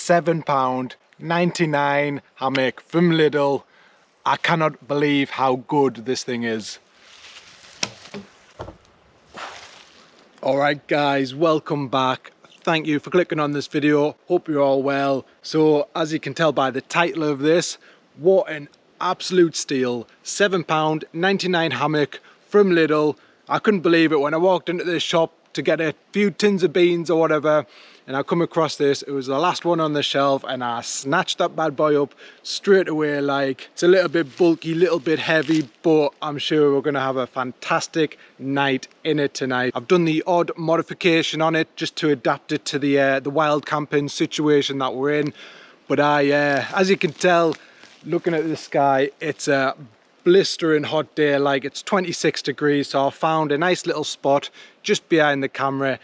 £7.99 hammock from Lidl. I cannot believe how good this thing is. Alright guys, welcome back. Thank you for clicking on this video. Hope you're all well. So as you can tell by the title of this, what an absolute steal. £7.99 hammock from Lidl. I couldn't believe it when I walked into this shop to get a few tins of beans or whatever, and I come across this. It was the last one on the shelf and I snatched that bad boy up straight away. Like, it's a little bit bulky, little bit heavy, but I'm sure we're gonna have a fantastic night in it tonight. I've done the odd modification on it just to adapt it to the wild camping situation that we're in. But as you can tell, looking at the sky, it's a blistering hot day. Like, it's 26 degrees, so I found a nice little spot just behind the camera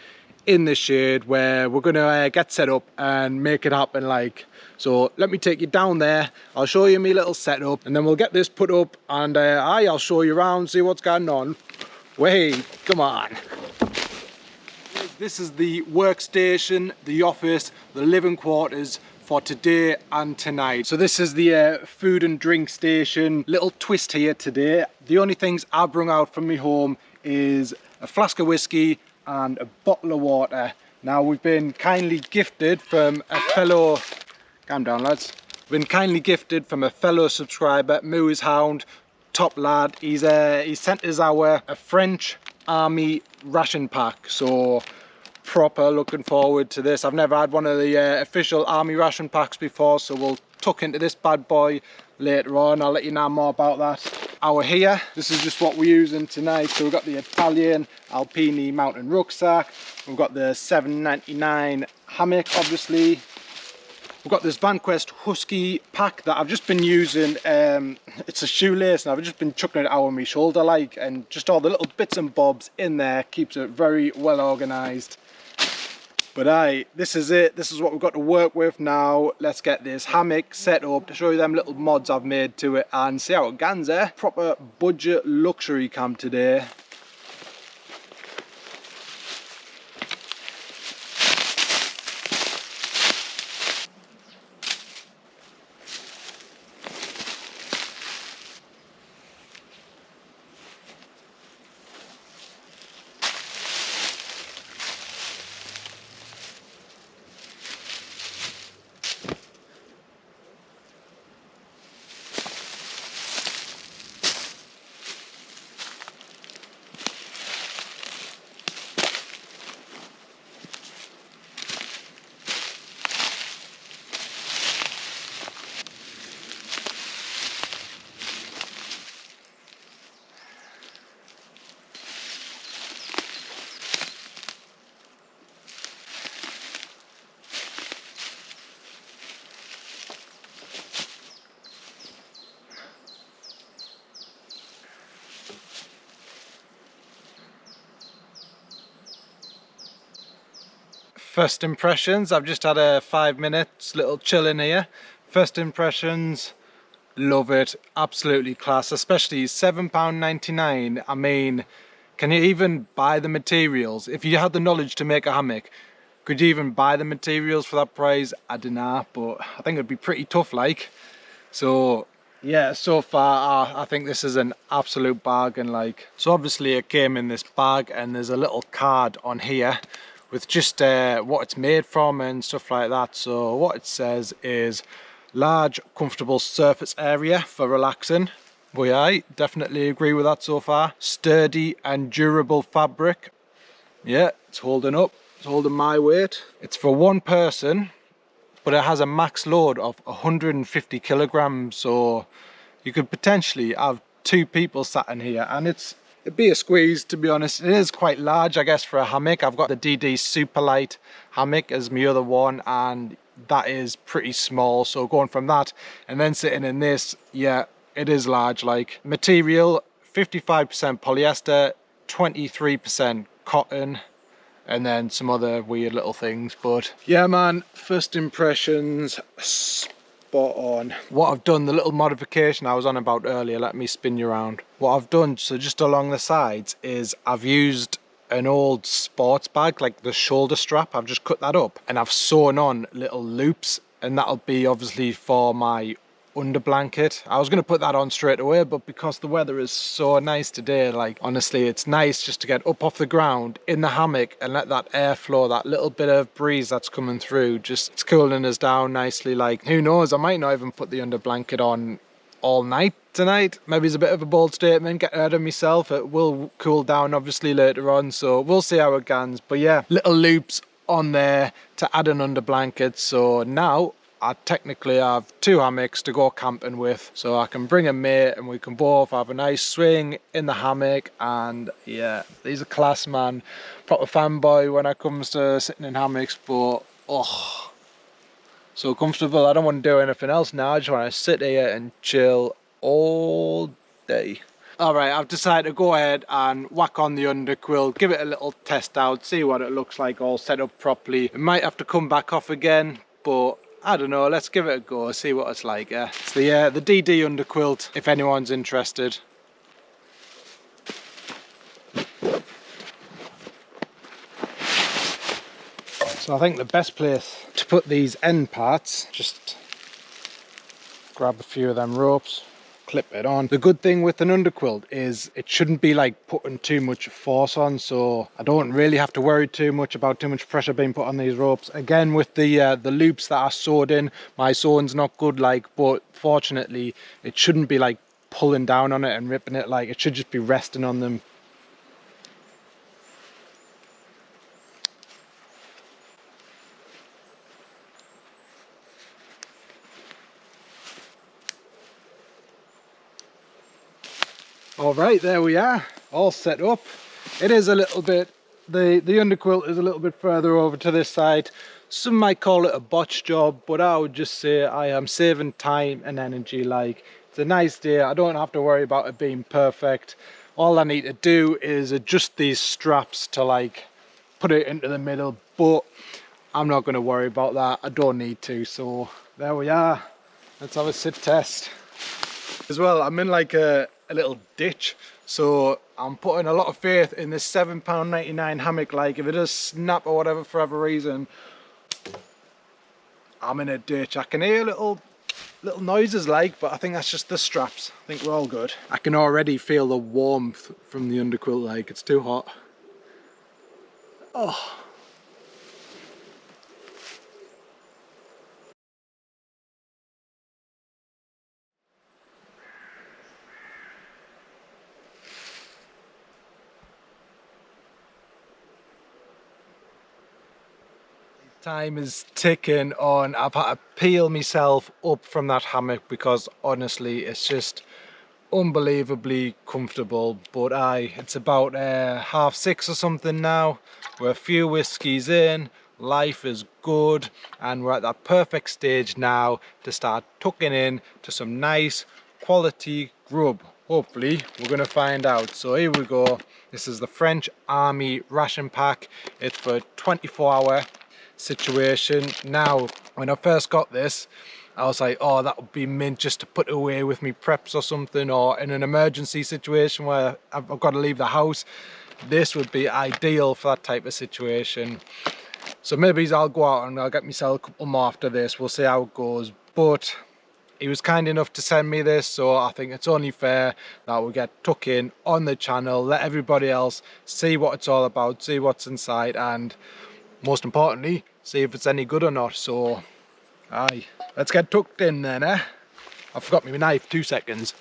in the shade where we're gonna get set up and make it happen. Like, so let me take you down there. I'll show you my little setup and then we'll get this put up, and I'll show you around, see what's going on. Wait, come on. This is the workstation, the office, the living quarters for today and tonight. So this is the food and drink station. Little twist here today. The only things I brought out from my home is a flask of whiskey and a bottle of water. Now, we've been kindly gifted from a fellow, calm down lads, we've been kindly gifted from a fellow subscriber, Moo's Hound, top lad. He sent us a French army ration pack, so proper looking forward to this. I've never had one of the official army ration packs before, so we'll tuck into this bad boy later on. I'll let you know more about that. Our here, this is just what we're using tonight. So we've got the Italian Alpini mountain rucksack, we've got the £7.99 hammock, obviously. We've got this VanQuest Husky pack that I've just been using. It's a shoelace and I've just been chucking it out on my shoulder, like, and just all the little bits and bobs in there keeps it very well organised. But this is it. This is what we've got to work with now. Let's get this hammock set up to show you them little mods I've made to it and see how it goes there. Proper budget luxury camp today. First impressions, I've just had a 5 minutes little chill in here. First impressions, love it, absolutely class, especially £7.99. I mean, can you even buy the materials? If you had the knowledge to make a hammock, could you even buy the materials for that price? I don't know, but I think it'd be pretty tough, like. So yeah, so far I think this is an absolute bargain, like. So obviously it came in this bag and there's a little card on here with just what it's made from and stuff like that. So what it says is large comfortable surface area for relaxing. Boy, I definitely agree with that so far. Sturdy and durable fabric. Yeah, it's holding up, it's holding my weight. It's for one person, but it has a max load of 150 kilograms, so you could potentially have 2 people sat in here, and it'd be a squeeze, to be honest. It is quite large, I guess, for a hammock. I've got the DD Superlight hammock as my other one, and that is pretty small. So going from that and then sitting in this, yeah, it is large. Like, material, 55% polyester, 23% cotton, and then some other weird little things. But yeah, man, first impressions, spot on. What I've done, the little modification I was on about earlier, let me spin you around. What I've done, so just along the sides, is I've used an old sports bag, like the shoulder strap. I've just cut that up and I've sewn on little loops and that'll be obviously for my under blanket. I was going to put that on straight away, but because the weather is so nice today, like honestly it's nice just to get up off the ground in the hammock and let that airflow, that little bit of breeze that's coming through, just it's cooling us down nicely. Like who knows, I might not even put the under blanket on all night tonight. Maybe it's a bit of a bold statement, get ahead of myself. It will cool down obviously later on, so we'll see how it goes. But yeah, little loops on there to add an under blanket, so now I technically have 2 hammocks to go camping with, so I can bring a mate and we can both have a nice swing in the hammock. And yeah, these are class, man. Proper fanboy when it comes to sitting in hammocks, but oh, so comfortable. I don't want to do anything else now. I just want to sit here and chill all day. Alright, I've decided to go ahead and whack on the underquilt, give it a little test out, see what it looks like all set up properly. It might have to come back off again, but I don't know, let's give it a go, see what it's like. It's the DD underquilt, if anyone's interested. So I think the best place to put these end parts, just grab a few of them ropes, clip it on. The good thing with an underquilt is it shouldn't be like putting too much force on, so I don't really have to worry too much about too much pressure being put on these ropes. Again, with the loops that are sewed in, my sewing's not good, like, but fortunately it shouldn't be like pulling down on it and ripping it. Like it should just be resting on them. Alright, there we are, all set up. It is a little bit, the underquilt is a little bit further over to this side. Some might call it a botch job, but I would just say I am saving time and energy. Like, it's a nice day, I don't have to worry about it being perfect. All I need to do is adjust these straps to like put it into the middle, but I'm not going to worry about that, I don't need to. So there we are, let's have a sit test. As well, I'm in like a little ditch, so I'm putting a lot of faith in this £7.99 hammock. Like if it does snap or whatever for whatever reason, I'm in a ditch. I can hear little noises, like, but I think that's just the straps. I think we're all good. I can already feel the warmth from the underquilt, like it's too hot. Oh. Time is ticking on. I've had to peel myself up from that hammock because honestly it's just unbelievably comfortable. But it's about 6:30 or something now. We're a few whiskies in, life is good, and we're at that perfect stage now to start tucking in to some nice quality grub. Hopefully we're going to find out. So here we go. This is the French Army ration pack. It's for a 24-hour situation. Now when I first got this, I was like, oh, that would be mint just to put away with me preps or something, or in an emergency situation where I've got to leave the house. This would be ideal for that type of situation. So maybe I'll go out and I'll get myself a couple more after this. We'll see how it goes. But he was kind enough to send me this, so I think it's only fair that we get tucked in on the channel, let everybody else see what it's all about, see what's inside, and most importantly, see if it's any good or not. So aye, let's get tucked in then, eh? I forgot my knife, 2 seconds.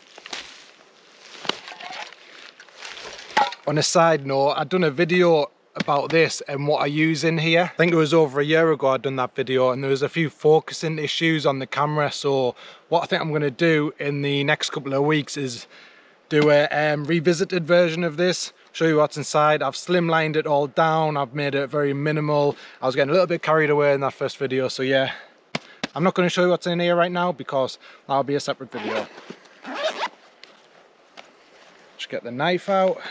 On a side note, I'd done a video about this and what I use in here. I think it was over a year ago I'd done that video, and there was a few focusing issues on the camera. So what I think I'm going to do in the next couple of weeks is do a revisited version of this, show you what's inside. I've slimlined it all down, I've made it very minimal. I was getting a little bit carried away in that first video, so yeah, I'm not going to show you what's in here right now because that'll be a separate video. Just get the knife out.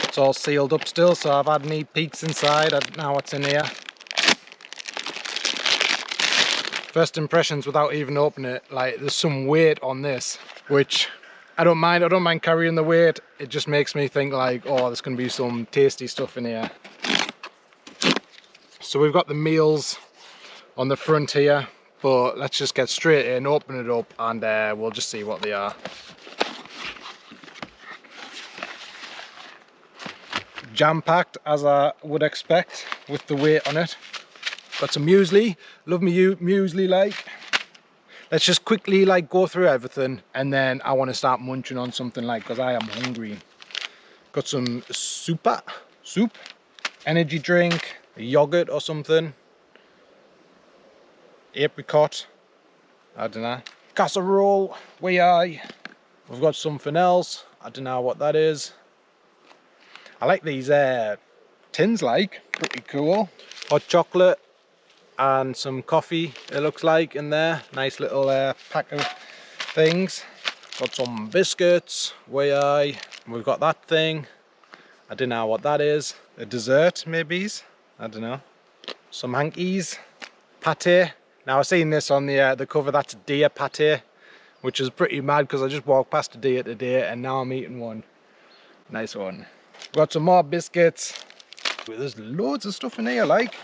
It's all sealed up still, so I've had neat peeks inside. I don't know what's in here. First impressions without even opening it, like there's some weight on this, which I don't mind carrying the weight. It just makes me think like, oh, there's going to be some tasty stuff in here. So we've got the meals on the front here, but let's just get straight in, open it up, and we'll just see what they are. Jam-packed, as I would expect, with the weight on it. Got some muesli, love me muesli like. Let's just quickly like go through everything, and then I want to start munching on something like, because I am hungry. Got some soup, energy drink, a yogurt or something, apricot, I don't know, casserole, we've got something else, I don't know what that is. I like these tins, like, pretty cool. Hot chocolate and some coffee, it looks like, in there. Nice little pack of things. Got some biscuits, we've got that thing, I don't know what that is. A dessert, maybe, I don't know. Some hankies, pate. Now I've seen this on the cover, that's deer pate, which is pretty mad because I just walked past a deer today and now I'm eating one. Nice one. Got some more biscuits. There's loads of stuff in here, like.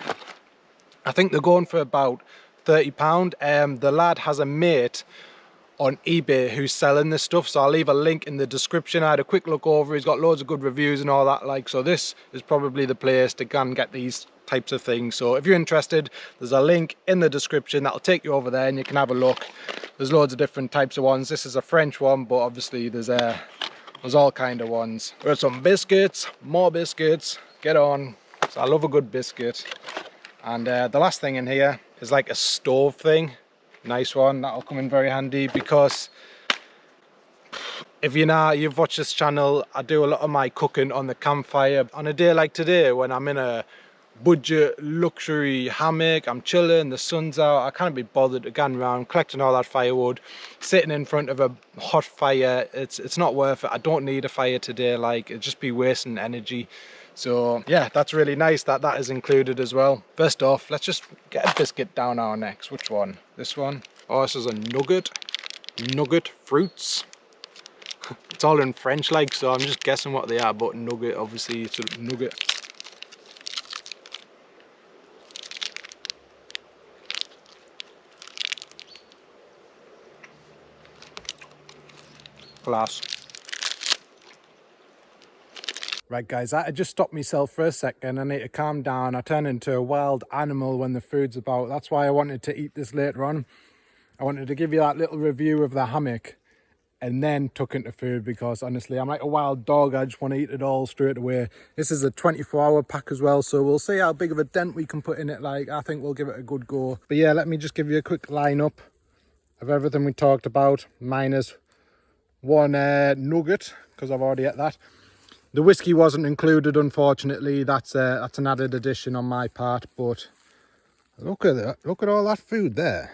I think they're going for about £30. The lad has a mate on eBay who's selling this stuff, so I'll leave a link in the description. I had a quick look over, he's got loads of good reviews and all that, like, so this is probably the place to go and get these types of things. So if you're interested, there's a link in the description that'll take you over there and you can have a look. There's loads of different types of ones. This is a French one, but obviously there's all kind of ones. We've got some biscuits, more biscuits, get on. So I love a good biscuit. And the last thing in here is like a stove thing. Nice one, that'll come in very handy, because if you've watched this channel, I do a lot of my cooking on the campfire. On a day like today, when I'm in a budget luxury hammock, I'm chilling, the sun's out, I can't be bothered to go around collecting all that firewood, sitting in front of a hot fire. It's not worth it. I don't need a fire today, like, it'd just be wasting energy. So yeah, that's really nice that that is included as well. First off, let's just get a biscuit down our necks. Which one? This one? Oh, this is a nugget fruits. It's all in French, like, so I'm just guessing what they are, but nugget, obviously it's a nugget. Class. Right guys, I just stopped myself for a second. I need to calm down. I turn into a wild animal when the food's about. That's why I wanted to eat this later on. I wanted to give you that little review of the hammock and then tuck into food, because honestly, I'm like a wild dog. I just want to eat it all straight away. This is a 24-hour pack as well, so we'll see how big of a dent we can put in it. Like, I think we'll give it a good go. But yeah, let me just give you a quick lineup of everything we talked about, minus one nugget, because I've already ate that. The whiskey wasn't included, unfortunately. That's an added addition on my part. But look at that! Look at all that food there.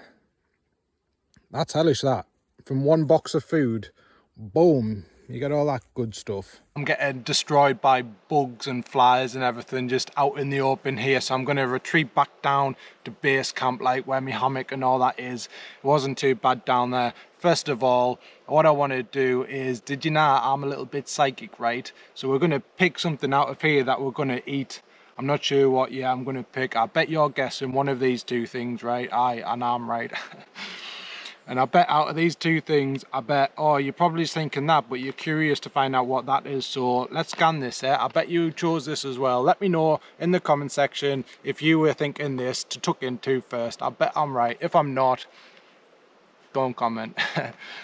That's hellish. That from one box of food, boom, you get all that good stuff. I'm getting destroyed by bugs and flies and everything just out in the open here, so I'm going to retreat back down to base camp, like where my hammock and all that is. It wasn't too bad down there. First of all, what I want to do is, did you know I'm a little bit psychic, right? So we're going to pick something out of here that we're going to eat. I'm not sure what I'm going to pick. I bet you're guessing one of these two things, right? And I'm right. And I bet out of these two things, oh, you're probably thinking that, but you're curious to find out what that is. So let's scan this. I bet you chose this as well. Let me know in the comment section if you were thinking this to tuck into first. I bet I'm right. If I'm not, don't comment.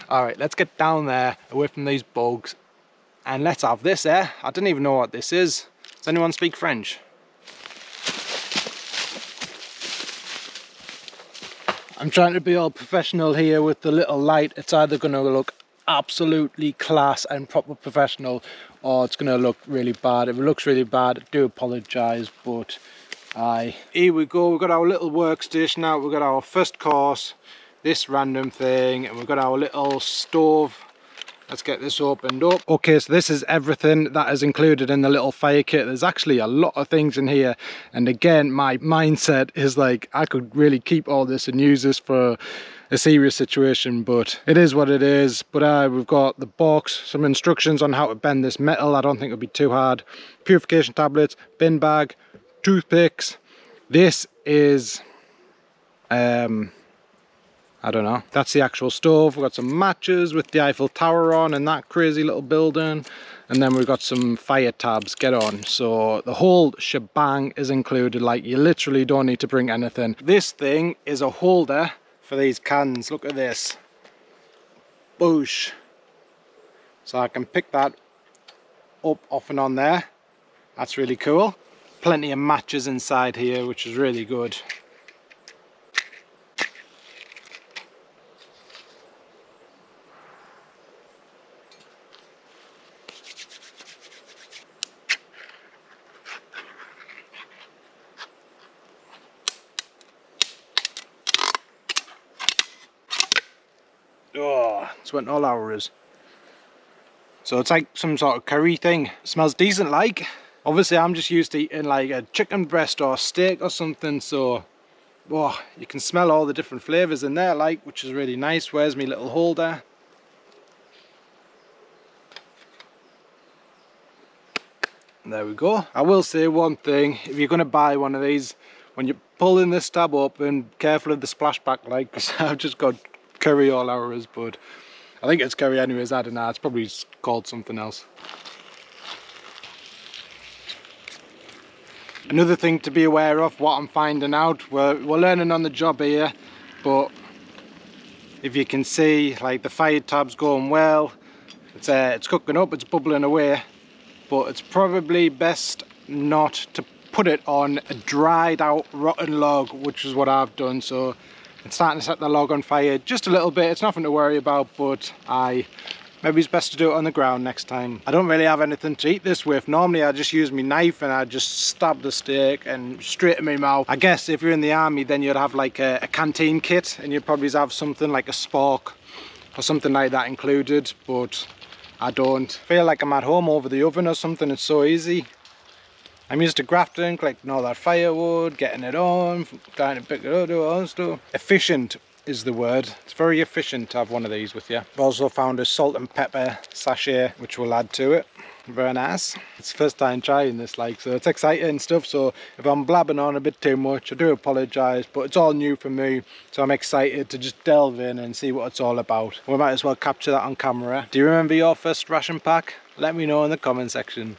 All right, let's get down there, away from these bugs, and let's have this. I don't even know what this is. Does anyone speak French? I'm trying to be all professional here with the little light. It's either going to look absolutely class and proper professional, or it's going to look really bad. If it looks really bad, I do apologise, but here we go. We've got our little workstation now. We've got our first course, this random thing, and we've got our little stove. Let's get this opened up. Okay, so this is everything that is included in the little fire kit. There's actually a lot of things in here, and again, my mindset is like, I could really keep all this and use this for a serious situation, but it is what it is. But we've got the box, some instructions on how to bend this metal. I don't think it'll be too hard. Purification tablets, bin bag, toothpicks. This is I don't know. That's the actual stove. We've got some matches with the Eiffel Tower on and that crazy little building. And then we've got some fire tabs, get on. So the whole shebang is included. Like, you literally don't need to bring anything. This thing is a holder for these cans. Look at this. Boosh. So I can pick that up, off and on there. That's really cool. Plenty of matches inside here, which is really good. Oh, it's went all hours. So it's like some sort of curry thing. It smells decent like. Obviously I'm just used to eating like a chicken breast or steak or something, so oh, you can smell all the different flavours in there, like, which is really nice. Where's my little holder? There we go. I will say one thing, if you're going to buy one of these, when you're pulling this tab up, and careful of the splashback, like, because I've just got curry all hours, but I think it's curry anyways. I don't know, it's probably called something else. Another thing to be aware of, what I'm finding out, we're learning on the job here, but if you can see, like, the fire tab's going well, it's cooking up, it's bubbling away, but it's probably best not to put it on a dried out rotten log, which is what I've done. So it's starting to set the log on fire just a little bit. It's nothing to worry about, but maybe it's best to do it on the ground next time. I don't really have anything to eat this with. Normally I just use my knife and I just stab the steak and straight in my mouth. I guess if you're in the army, then you'd have like a canteen kit, and you'd probably have something like a spork or something like that included, but I don't. Feel like I'm at home over the oven or something. It's so easy. I'm used to grafting, collecting all that firewood, getting it on, trying to pick it up, do all that stuff. Efficient is the word. It's very efficient to have one of these with you. I've also found a salt and pepper sachet, which we'll add to it. Very nice. It's the first time trying this, like, so it's exciting stuff. So if I'm blabbing on a bit too much, I do apologise, but it's all new for me, so I'm excited to just delve in and see what it's all about. We might as well capture that on camera. Do you remember your first ration pack? Let me know in the comment section.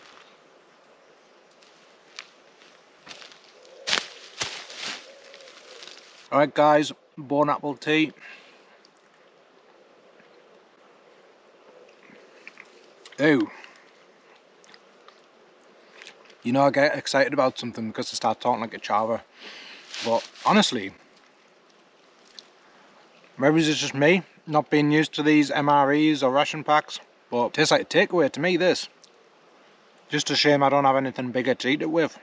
Alright guys, Born apple tea. Oh, you know, I get excited about something because I start talking like a chava, but honestly, maybe it's just me not being used to these MREs or ration packs, but it tastes like a takeaway to me, this. Just a shame I don't have anything bigger to eat it with,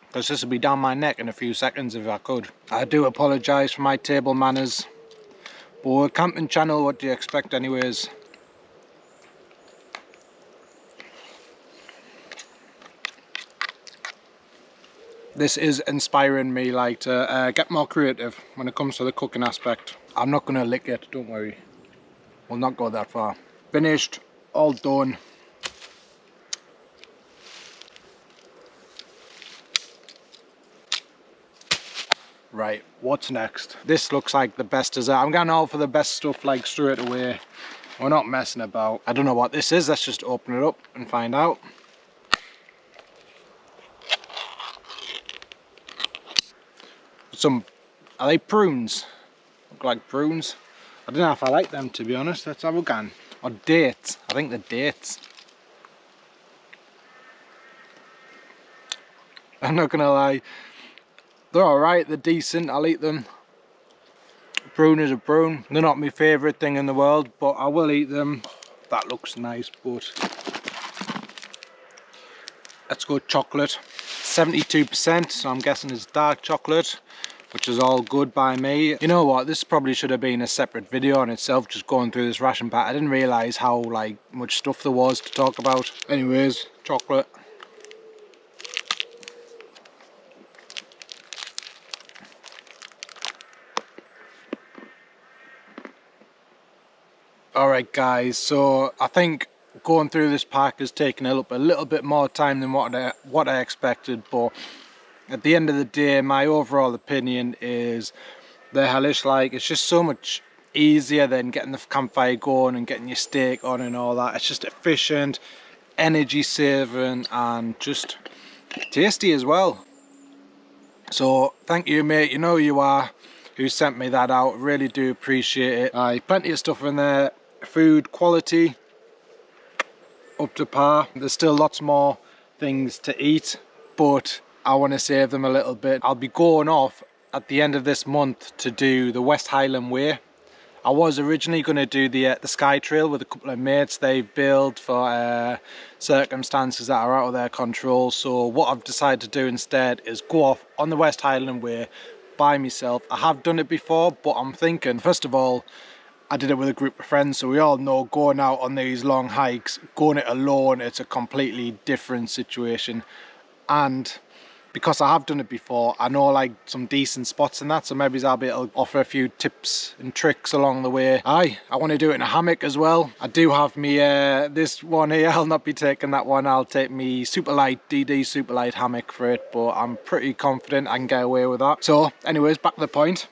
because this would be down my neck in a few seconds if I could. I do apologise for my table manners, but we're a camping channel, what do you expect anyways? This is inspiring me, like, to get more creative when it comes to the cooking aspect. I'm not going to lick it, don't worry. We'll not go that far. Finished, all done. Right, what's next? This looks like the best dessert. I'm going all for the best stuff, like, straight away. We're not messing about. I don't know what this is. Let's just open it up and find out. Are they prunes? Look like prunes. I don't know if I like them, to be honest. Let's have a go. Or dates. I think they're dates. I'm not gonna lie. They're alright, they're decent, I'll eat them. Prune is a prune. They're not my favourite thing in the world, but I will eat them. That looks nice, but let's go chocolate. 72%, so I'm guessing it's dark chocolate, which is all good by me. You know what, this probably should have been a separate video on itself, just going through this ration pack. I didn't realise how, like, much stuff there was to talk about. Anyways, chocolate. Alright guys, so I think going through this pack has taken a little bit more time than what I expected, but at the end of the day, my overall opinion is they're hellish. Like, it's just so much easier than getting the campfire going and getting your steak on and all that. It's just efficient, energy saving, and just tasty as well. So thank you, mate, you know who you are, who sent me that out. Really do appreciate it. Plenty of stuff in there, food quality up to par. There's still lots more things to eat, but I want to save them a little bit. I'll be going off at the end of this month to do the West Highland Way. I was originally going to do the Sky Trail with a couple of mates. They've bailed for circumstances that are out of their control. So what I've decided to do instead is go off on the West Highland Way by myself. I have done it before, but I'm thinking, first of all, I did it with a group of friends, so we all know going out on these long hikes, going it alone, it's a completely different situation. And because I have done it before, I know like some decent spots in that, so maybe I'll be able to offer a few tips and tricks along the way. I want to do it in a hammock as well. I do have me this one here. I'll not be taking that one. I'll take me Superlight DD Superlight hammock for it, but I'm pretty confident I can get away with that. So anyways, back to the point.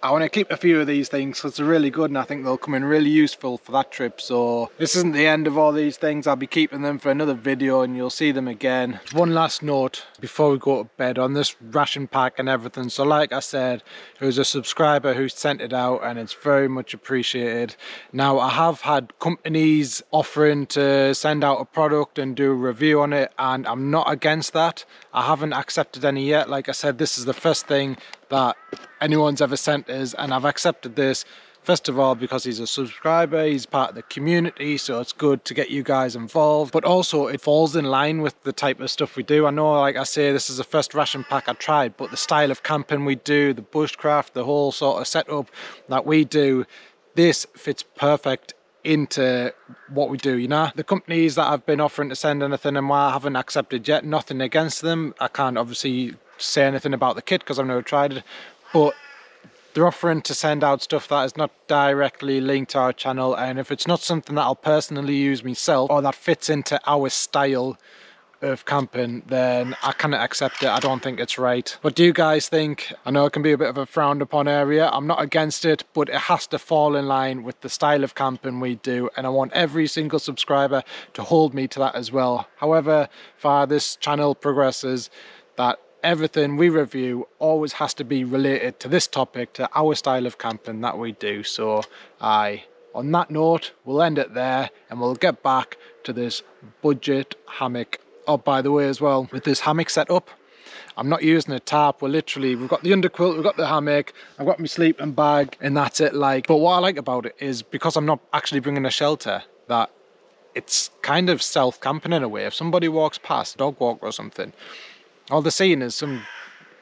I want to keep a few of these things because they're really good, and I think they'll come in really useful for that trip. So this isn't the end of all these things. I'll be keeping them for another video and you'll see them again. One last note before we go to bed on this ration pack and everything. So like I said, it was a subscriber who sent it out and it's very much appreciated. Now I have had companies offering to send out a product and do a review on it, and I'm not against that. I haven't accepted any yet. Like I said, this is the first thing that anyone's ever sent us, and I've accepted this first of all because he's a subscriber, he's part of the community, so it's good to get you guys involved, but also it falls in line with the type of stuff we do. I know, like I say, this is the first ration pack I tried, but the style of camping we do, the bushcraft, the whole sort of setup that we do, this fits perfect into what we do, you know. The companies that I've been offering to send anything and I haven't accepted yet, nothing against them. I can't obviously say anything about the kit because I've never tried it, but they're offering to send out stuff that is not directly linked to our channel, and if it's not something that I'll personally use myself or that fits into our style of camping, then I cannot accept it. I don't think it's right. What do you guys think? I know it can be a bit of a frowned upon area. I'm not against it, but it has to fall in line with the style of camping we do, and I want every single subscriber to hold me to that as well. However far this channel progresses, that everything we review always has to be related to this topic, to our style of camping that we do. So on that note, we'll end it there and we'll get back to this budget hammock. Oh, by the way as well, with this hammock setup, I'm not using a tarp. We've got the underquilt, we've got the hammock, I've got my sleeping bag, and that's it. Like, but what I like about it is because I'm not actually bringing a shelter, that it's kind of stealth camping in a way. If somebody walks past, dog walk or something, all they're seeing is some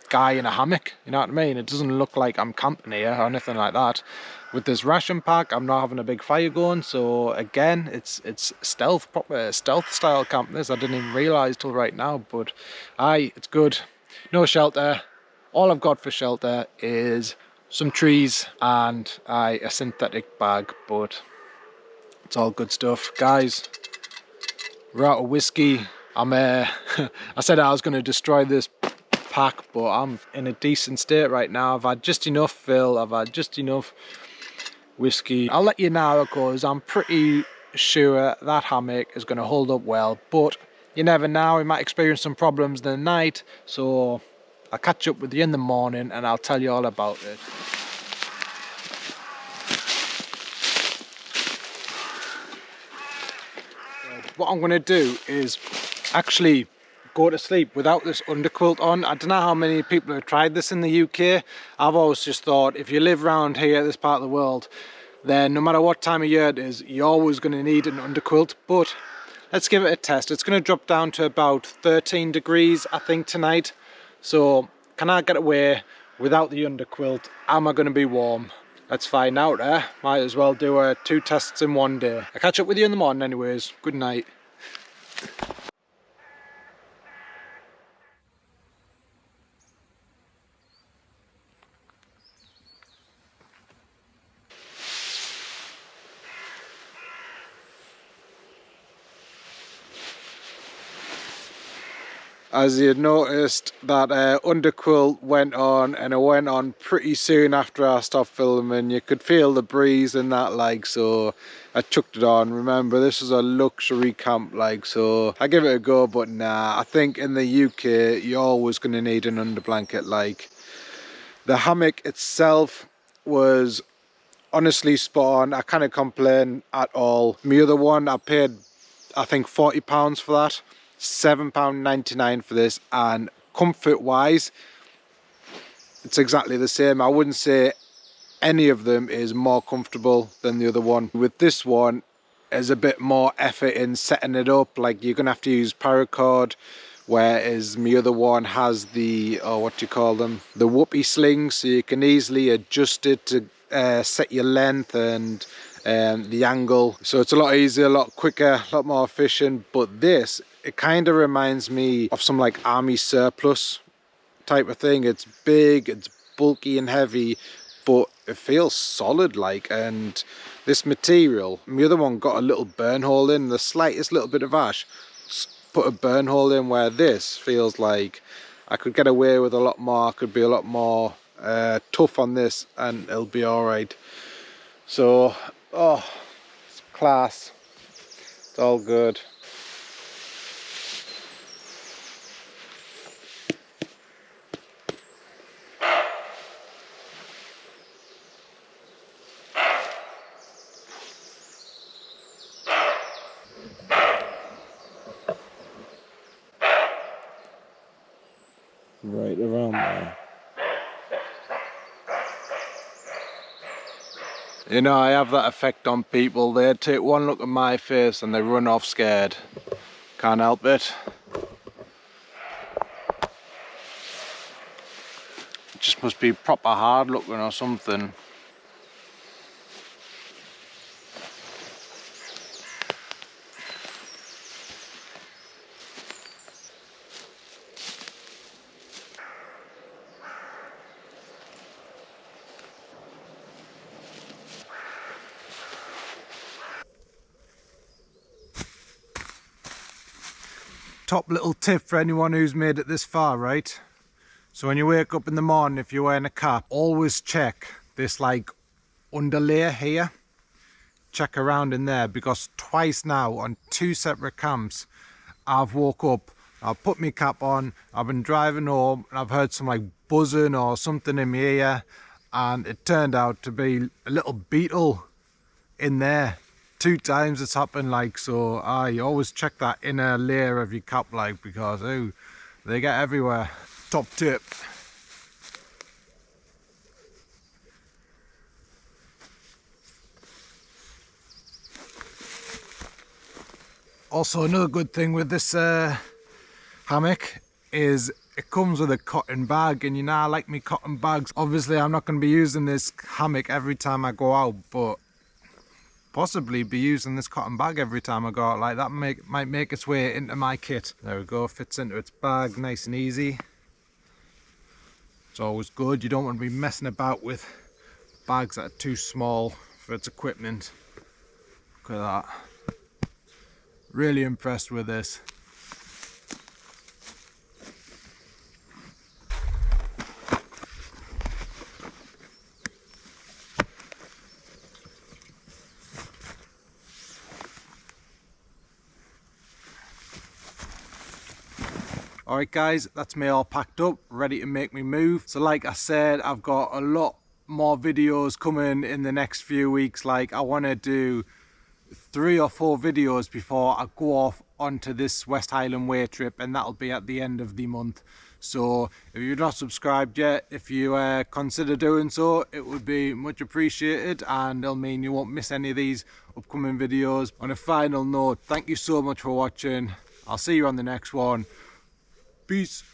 guy in a hammock, you know what I mean? It doesn't look like I'm camping here or anything like that. With this ration pack, I'm not having a big fire going, so again, it's stealth, proper stealth style camp. This I didn't even realise till right now, but it's good. No shelter. All I've got for shelter is some trees and a synthetic bag, but it's all good stuff. Guys, we're out of whiskey. I said I was going to destroy this pack, but I'm in a decent state right now. I've had just enough fill, I've had just enough whiskey. I'll let you know how it goes. I'm pretty sure that hammock is going to hold up well, but you never know, we might experience some problems in the night, so I'll catch up with you in the morning and I'll tell you all about it. What I'm going to do is actually go to sleep without this underquilt on. I don't know how many people have tried this in the UK. I've always just thought if you live around here, this part of the world, then no matter what time of year it is, you're always going to need an underquilt. But let's give it a test. It's going to drop down to about 13 degrees, I think, tonight. So can I get away without the underquilt? Am I going to be warm? Let's find out, eh? Might as well do 2 tests in one day. I'll catch up with you in the morning anyways. Good night. As you noticed, that underquilt went on, and it went on pretty soon after I stopped filming. You could feel the breeze and that, like, so I chucked it on. Remember, this is a luxury camp, like, so I give it a go. But nah, I think in the UK you're always going to need an under blanket. Like, the hammock itself was honestly spot on. I can't complain at all. My other one, I paid I think £40 for that, £7.99 for this, and comfort wise it's exactly the same. I wouldn't say any of them is more comfortable than the other one. With this one, there's a bit more effort in setting it up. Like, you're gonna have to use paracord, whereas my other one has the, oh, what do you call them, the whoopee slings, so you can easily adjust it to set your length and the angle, so it's a lot easier, a lot quicker, a lot more efficient. But this, it kind of reminds me of some like army surplus type of thing. It's big, it's bulky and heavy, but it feels solid, like. And this material, my other one got a little burn hole in, the slightest little bit of ash put a burn hole in, where this feels like I could get away with a lot more. I could be a lot more tough on this and it'll be all right. So, oh, it's class. It's all good. Right around there. You know, I have that effect on people. They take one look at my face and they run off scared. Can't help it. It just must be proper hard looking or something. Top little tip for anyone who's made it this far, right? So when you wake up in the morning, if you're wearing a cap, always check this like underlayer here. Check around in there, because twice now on 2 separate camps I've woke up, I've put my cap on, I've been driving home and I've heard some like buzzing or something in my ear, and it turned out to be a little beetle in there. 2 times it's happened, like. So you always check that inner layer of your cap, like, because ooh, they get everywhere. Top tip. Also, another good thing with this hammock is it comes with a cotton bag, and you know I like me cotton bags. Obviously I'm not going to be using this hammock every time I go out, but possibly be using this cotton bag every time I go out. Like, that might make its way into my kit. There we go, fits into its bag nice and easy. It's always good. You don't want to be messing about with bags that are too small for its equipment. Look at that. Really impressed with this. Alright guys, that's me all packed up, ready to make me move. So like I said, I've got a lot more videos coming in the next few weeks. Like, I want to do 3 or 4 videos before I go off onto this West Highland Way trip, and that'll be at the end of the month. So if you're not subscribed yet, if you consider doing so, it would be much appreciated, and it'll mean you won't miss any of these upcoming videos. On a final note, thank you so much for watching. I'll see you on the next one. Peace.